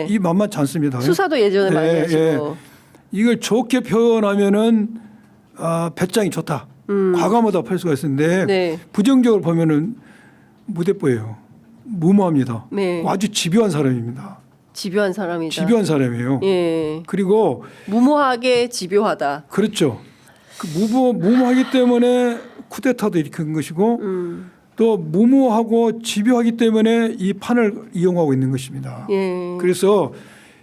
이 만만치 않습니다. 수사도 예전에 많이 하시고. 이걸 좋게 표현하면은 배짱이 좋다. 과감하다 할 수가 있는데 네. 부정적으로 보면은 무대뽀예요. 무모합니다. 네. 아주 집요한 사람입니다. 집요한 사람이다. 집요한 사람이에요. 예. 그리고 무모하게 집요하다. 그렇죠. 그 무모하기 때문에 쿠데타도 일으킨 것이고 또 무모하고 집요하기 때문에 이 판을 이용하고 있는 것입니다. 예. 그래서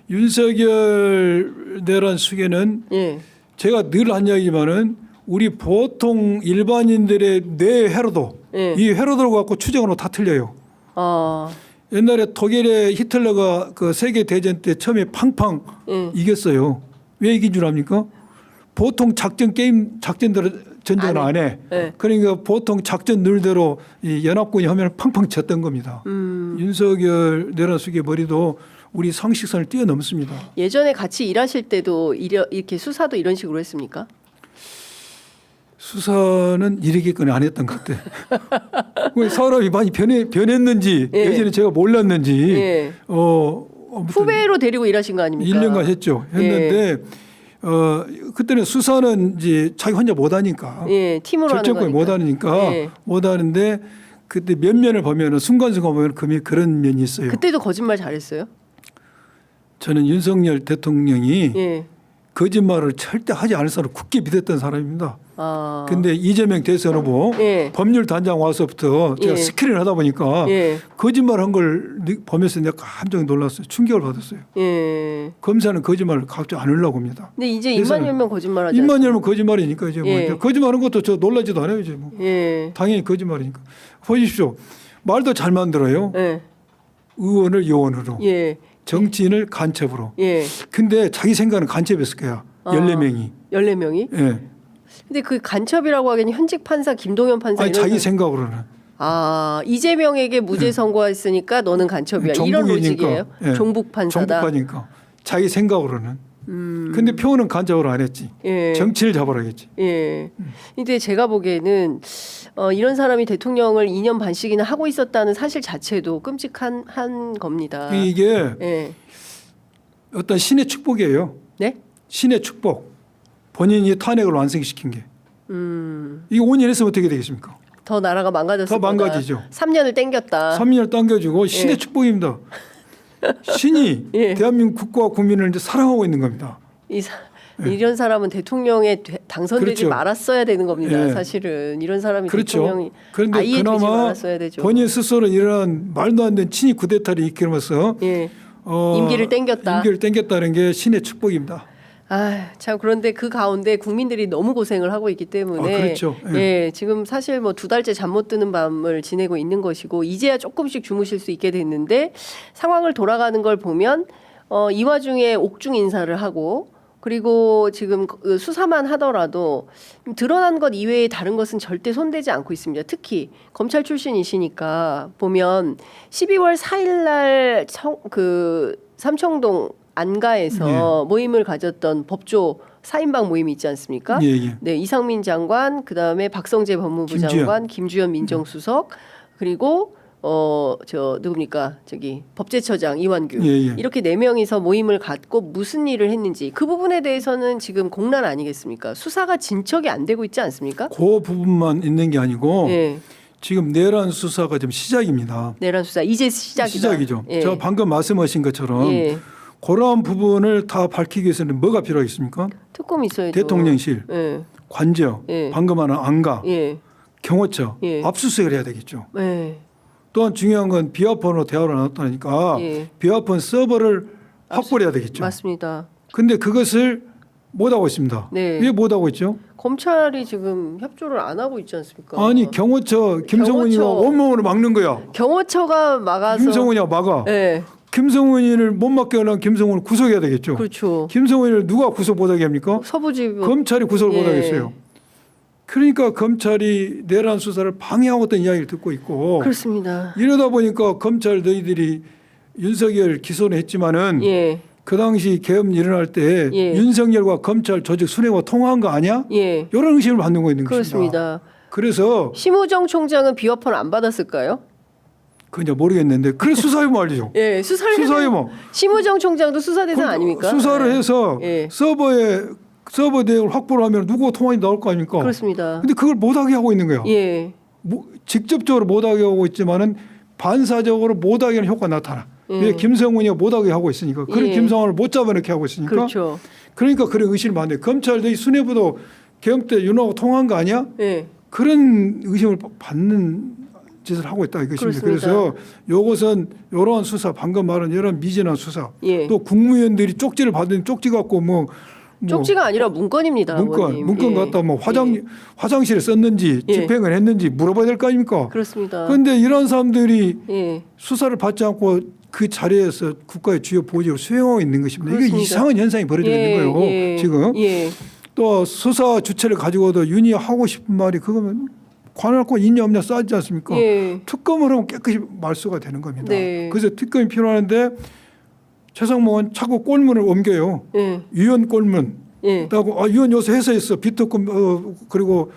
윤석열 내란 수계는 예. 제가 늘 한 이야기지만은 우리 보통 일반인들의 뇌 회로도 예. 이 회로들 갖고 추정으로 다 틀려요. 아. 옛날에 독일의 히틀러가 그 세계 대전 때 처음에 팡팡 이겼어요. 왜 이긴 줄 압니까? 보통 작전대로 전쟁을 안 해. 네. 그러니까 보통 작전 늘대로 이 연합군이 하면 팡팡 쳤던 겁니다. 윤석열 내란 수계 머리도 우리 상식선을 뛰어넘습니다. 예전에 같이 일하실 때도 이렇게 수사도 이런 식으로 했습니까? 수사는 이르기까지 안 했던 것 같아. 사람이 많이 변했는지 예. 예전에 제가 몰랐는지 예. 아무튼 후배로 데리고 일하신 거 아닙니까? 1년간 했죠. 했는데 그때는 수사는 이제 자기 혼자 못 하니까 예, 팀으로 하는 결정권이 거니까. 못 하니까 예. 못 하는데 그때 몇 면을 보면은 순간순간 보면 그런 면이 있어요. 그때도 거짓말 잘했어요? 저는 윤석열 대통령이 예. 거짓말을 절대 하지 않을 사람 굳게 믿었던 사람입니다. 아. 근데 이재명 대선 후보 예. 법률 단장 와서부터 제가 예. 스크린을 하다 보니까 예. 거짓말 한 걸 보면서 내가 깜짝 놀랐어요. 충격을 받았어요. 예. 검사는 거짓말을 갖지 않으려고 합니다. 근데 이제 입만 열면 거짓말하지. 입만 열면 거짓말이니까 이제 예. 뭐 거짓말하는 것도 저 놀라지도 않아요. 이제 뭐 예. 당연히 거짓말이니까. 보십시오. 말도 잘 만들어요. 예. 의원을 요원으로, 예. 정치인을 간첩으로. 예. 근데 자기 생각은 간첩이었을 거야. 14명이. 14명이? 예. 근데 그 간첩이라고 하기에는 현직 판사 김동연 판사 아니 이런 자기 거- 생각으로는. 이재명에게 무죄 선고했으니까 너는 간첩이야. 이런 로직이에요. 예. 종북 판사다. 종북파니까 자기 생각으로는. 근데 표현은 간접으로 안 했지. 예. 정치를 잡아라겠지. 예. 근데 제가 보기에는 이런 사람이 대통령을 2년 반씩이나 하고 있었다는 사실 자체도 끔찍한 겁니다. 이게 예. 어떤 신의 축복이에요. 네? 신의 축복. 본인이 탄핵을 완성시킨 게. 이게 5년 했으면 어떻게 되겠습니까? 더 나라가 망가졌을 더 망가지죠. 3년을 땡겼다. 3년을 당겨주고 신의 예. 축복입니다. 신이 예. 대한민국 국가와 국민을 이제 사랑하고 있는 겁니다. 이런 사람은 대통령에 당선되지 그렇죠. 말았어야 되는 겁니다. 예. 사실은 이런 사람이 그렇죠. 대통령이 그런데 아예 되지 그나마 말았어야 되죠. 본인 스스로 이런 말도 안 되는 친위 쿠데타를 일으키면서 예. 임기를 땡겼다. 임기를 땡겼다는 게 신의 축복입니다. 참 그런데 그 가운데 국민들이 너무 고생을 하고 있기 때문에 그렇죠. 예, 지금 사실 뭐 2달째 잠 못 드는 밤을 지내고 있는 것이고 이제야 조금씩 주무실 수 있게 됐는데 상황을 돌아가는 걸 보면 이 와중에 옥중 인사를 하고 그리고 지금 그 수사만 하더라도 드러난 것 이외에 다른 것은 절대 손대지 않고 있습니다. 특히 검찰 출신이시니까 보면 12월 4일 날 그 삼청동 안가에서 모임을 가졌던 법조 4인방 모임이 있지 않습니까? 예, 예. 네, 이상민 장관, 그다음에 박성재 법무부 김주현. 장관, 김주현 민정수석, 그리고 누굽니까? 법제처장 이완규. 예, 예. 이렇게 4명이서 모임을 갖고 무슨 일을 했는지 그 부분에 대해서는 지금 공란 아니겠습니까? 수사가 진척이 안 되고 있지 않습니까? 그 부분만 있는 게 아니고 예. 지금 내란 수사가 지금 시작입니다. 내란 수사 이제 시작이다. 시작이죠. 예. 제가 방금 말씀하신 것처럼 예. 그러한 부분을 다 밝히기 위해서는 뭐가 필요하겠습니까? 특검 있어야죠. 대통령실, 예. 관저, 예. 방금 하는 안가, 예. 경호처 예. 압수수색을 해야 되겠죠. 예. 또한 중요한 건 비화폰으로 대화를 나눴다니까 예. 비화폰 서버를 확보해야 되겠죠. 맞습니다. 근데 그것을 못 하고 있습니다. 네. 왜 못 하고 있죠? 검찰이 지금 협조를 안 하고 있지 않습니까? 아니 경호처 김성훈이가 경호처. 온몸으로 막는 거야. 경호처가 막아서 김성훈이가 막아. 예. 김성훈이를 못 막게 하려면 김성훈을 구속해야 되겠죠. 그렇죠. 김성훈이를 누가 구속 못하게 합니까? 서부지법 검찰이 구속을 예. 못하겠어요. 그러니까 검찰이 내란 수사를 방해하고 있다는 이야기를 듣고 있고 그렇습니다. 이러다 보니까 검찰 너희들이 윤석열 기소는 했지만은 예. 그 당시 계엄 일어날 때 예. 윤석열과 검찰 조직 순회와 통화한 거 아니야? 예. 이런 의심을 받는 거 있는 것입니다. 그렇습니다. 그래서 심우정 총장은 비화폰 안 받았을까요? 그냥 모르겠는데 그래 수사유무 알리죠. 예, 수사를 수사유무. 심우정 총장도 수사 대상 아닙니까? 수사를 예. 해서 예. 서버 내역을 확보를 하면 누구 통화이 나올 거 아닙니까? 그렇습니다. 근데 그걸 못하게 하고 있는 거예요. 예. 직접적으로 못하게 하고 있지만은 반사적으로 못하게 하는 효과가 나타나. 왜 김성훈이가 못하게 하고 있으니까. 그런 예. 김성훈을 못 잡아넣게 하고 있으니까. 그렇죠. 그러니까 그런 의심을 받는데 검찰도 이 수뇌부도 개혁 때 윤하고 통화한 거 아니야? 예. 그런 의심을 받는 짓을 하고 있다 이것입니다. 그렇습니다. 그래서 이것은 이러한 수사 방금 말한 이런 미진한 수사 예. 또 국무위원들이 쪽지를 받은 쪽지 갖고 뭐 쪽지가 아니라 문건입니다. 의원님. 문건 예. 갖다 뭐 예. 화장실에 썼는지 예. 집행을 했는지 물어봐야 될 거 아닙니까? 그렇습니다. 그런데 이런 사람들이 예. 수사를 받지 않고 그 자리에서 국가의 주요 보직을 수행하고 있는 것입니다. 이게 그렇습니다. 이상한 현상이 벌어지고 있는 거예요. 예. 지금 예. 또 수사 주체를 가지고도 윤이 하고 싶은 말이 그거면 관할권 있냐 없냐 싸지 않습니까? 예. 특검을 하면 깨끗이 말수가 되는 겁니다. 네. 그래서 특검이 필요한데 최상목은 자꾸 꼴문을 옮겨요. 예. 위원 꼴문. 예. 하고 위원 요새 해서했어 비특검 그리고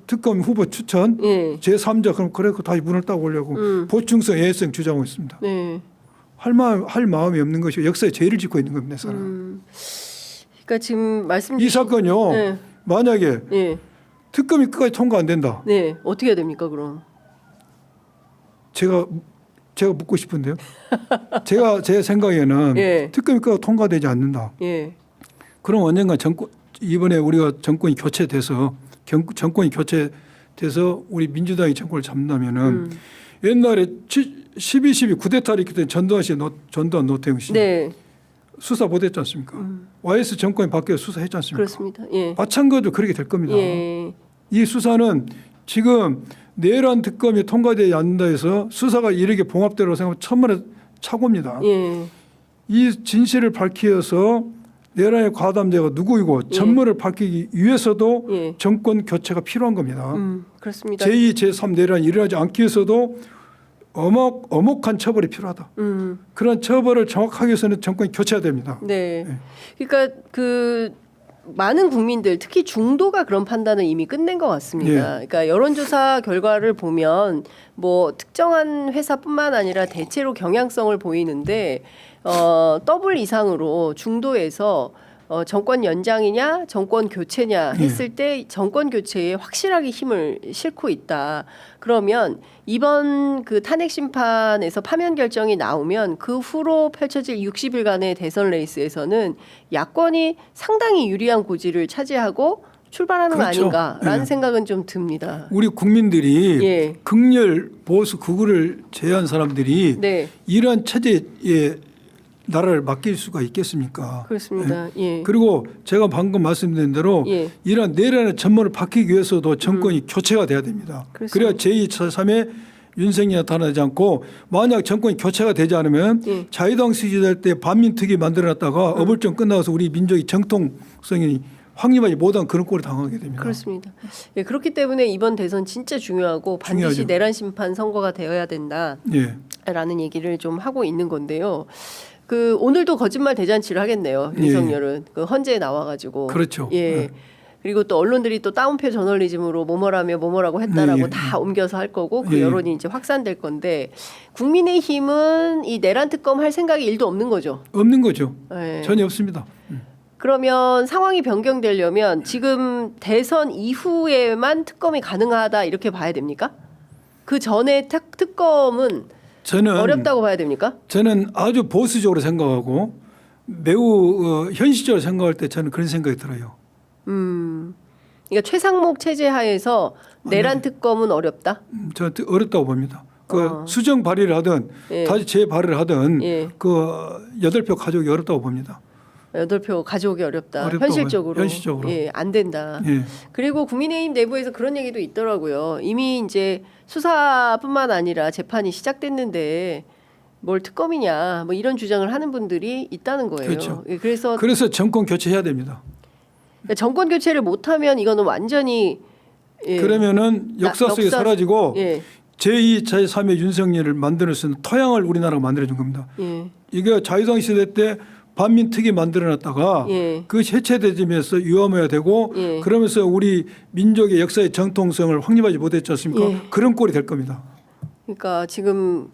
특검 후보 추천 예. 제3자 그럼 그래 그 다시 문을 따고 오려고 보충성 예외성 주장하고 있습니다. 네. 할 마음이 없는 것이 역사에 죄를 짓고 있는 겁니다. 사람. 그러니까 지금 말씀 이 사건요. 예. 만약에 예. 특검이 끝까지 통과 안 된다. 네. 어떻게 해야 됩니까, 그럼? 제가 묻고 싶은데요. 제 생각에는 예. 특검이 끝까지 통과되지 않는다. 예. 그럼 언젠가 이번에 우리가 정권이 교체돼서 우리 민주당이 정권을 잡는다면은 옛날에 12.12 쿠데타를 일으켰던 전두환 노태우 씨 네. 수사 못했지 않습니까? YS 정권이 바뀌어 수사했지 않습니까? 그렇습니다. 예. 마찬가지로 그렇게 될 겁니다. 예. 이 수사는 지금 내란 특검이 통과되지 않는다 해서 수사가 이렇게 봉합되라고 생각하면 천만의 착오입니다. 예. 이 진실을 밝혀서 내란의 가담자가 누구이고 전모를 밝히기 위해서도 예. 정권 교체가 필요한 겁니다. 그렇습니다. 제2, 제3 내란이 일어나지 않기 위해서도 엄혹한 처벌이 필요하다. 그런 처벌을 정확하게 해서는 정권이 교체해야 됩니다. 네. 그러니까 그 많은 국민들 특히 중도가 그런 판단을 이미 끝낸 것 같습니다. 예. 그러니까 여론조사 결과를 보면 뭐 특정한 회사뿐만 아니라 대체로 경향성을 보이는데 더블 이상으로 중도에서 정권 연장이냐 정권 교체냐 했을 때 정권 교체에 확실하게 힘을 싣고 있다. 그러면 이번 그 탄핵 심판에서 파면 결정이 나오면 그 후로 펼쳐질 60일간의 대선 레이스에서는 야권이 상당히 유리한 고지를 차지하고 출발하는 그렇죠. 거 아닌가라는 예. 생각은 좀 듭니다. 우리 국민들이 예. 극렬 보수 극우를 제외한 사람들이 네, 이러한 체제에 나라를 맡길 수가 있겠습니까? 그렇습니다. 예. 그리고 제가 방금 말씀드린 대로 예. 이러한 내란의 전모를 밝히기 위해서도 정권이 교체가 돼야 됩니다. 그렇습니다. 그래야 제2, 제3의 윤석열이 나타나지 않고 만약 정권이 교체가 되지 않으면 예. 자유당 시절 때 반민특위 만들어놨다가 어불정 끝나서 우리 민족의 정통성이 확립하지 못한 그런 꼴을 당하게 됩니다. 그렇습니다. 예, 그렇기 때문에 이번 대선 진짜 중요하고 반드시 중요하죠. 내란 심판 선거가 되어야 된다라는 예. 얘기를 좀 하고 있는 건데요. 그 오늘도 거짓말 대잔치를 하겠네요. 예. 윤석열은 그 헌재에 나와가지고 그렇죠. 예. 예. 그리고 또 언론들이 또 다운표 저널리즘으로 뭐뭐라며 뭐뭐라고 했다라고 예, 예. 다 옮겨서 할 거고 그 예. 여론이 이제 확산될 건데 국민의힘은 이 내란 특검 할 생각이 일도 없는 거죠. 없는 거죠. 예. 전혀 없습니다. 그러면 상황이 변경되려면 지금 대선 이후에만 특검이 가능하다 이렇게 봐야 됩니까? 그 전에 특검은 저는 어렵다고 봐야 됩니까? 저는 아주 보수적으로 생각하고 매우 현실적으로 생각할 때 저는 그런 생각이 들어요. 그러니까 최상목 체제 하에서 내란 특검은 어렵다. 저는 어렵다고 봅니다. 그 수정 발의를 하든 예. 다시 재발의를 하든 예. 그 8표 가져오기 어렵다고 봅니다. 8표 가져오기 어렵다. 어렵다고 현실적으로. 봐요. 현실적으로. 예, 안 된다. 예. 그리고 국민의힘 내부에서 그런 얘기도 있더라고요. 이미 이제 수사뿐만 아니라 재판이 시작됐는데 뭘 특검이냐 뭐 이런 주장을 하는 분들이 있다는 거예요. 그렇죠. 예, 그래서 정권 교체해야 됩니다. 정권 교체를 못하면 이거는 완전히 예, 그러면은 역사 속에 사라지고 예, 제2, 제3의 윤석열을 만들 수 있는 토양을 우리나라가 만들어준 겁니다. 예, 이게 자유당 시대 때 반민특위 만들어놨다가 예. 그 해체되면서 위험해야 되고 예. 그러면서 우리 민족의 역사의 정통성을 확립하지 못했지 않습니까? 예. 그런 꼴이 될 겁니다. 그러니까 지금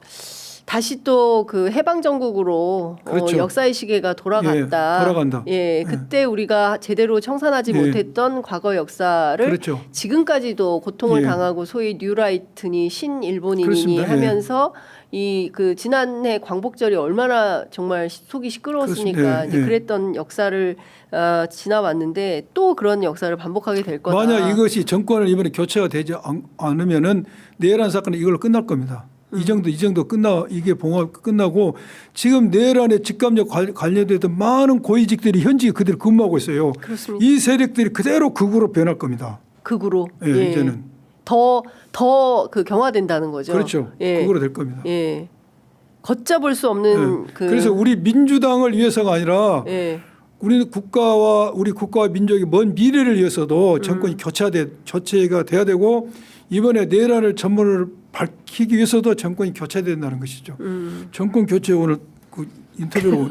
다시 또 그 해방 전국으로 그렇죠. 역사의 시계가 돌아갔다. 예, 돌아간다. 예, 그때 우리가 제대로 청산하지 예. 못했던 과거 역사를 그렇죠. 지금까지도 고통을 예. 당하고 소위 뉴라이트니 신일본인이니 그렇습니다. 예. 하면서 이 그 지난해 광복절이 얼마나 정말 속이 시끄러웠습니까? 그렇습니다. 예. 이제 그랬던 역사를 지나왔는데 또 그런 역사를 반복하게 될 거다. 만약 이것이 정권을 이번에 교체가 되지 않으면은 내란 사건은 이걸로 끝날 겁니다. 이 정도 이게 봉합 끝나고 지금 내란에 직감적 관련됐던 많은 고위직들이 현직에 그대로 근무하고 있어요. 그렇습니다. 이 세력들이 그대로 극우로 변할 겁니다. 극으로 예, 이제는 더 그 경화된다는 거죠. 그렇죠. 예. 극우로 될 겁니다. 예. 걷잡을 수 없는 예. 그래서 우리 민주당을 위해서가 아니라 예. 우리 국가와 민족의 먼 미래를 위해서도 정권이 교체가 돼야 되고 이번에 내란을 전모를 밝히기 위해서도 정권이 교체된다는 것이죠. 정권 교체 오늘 그 인터뷰로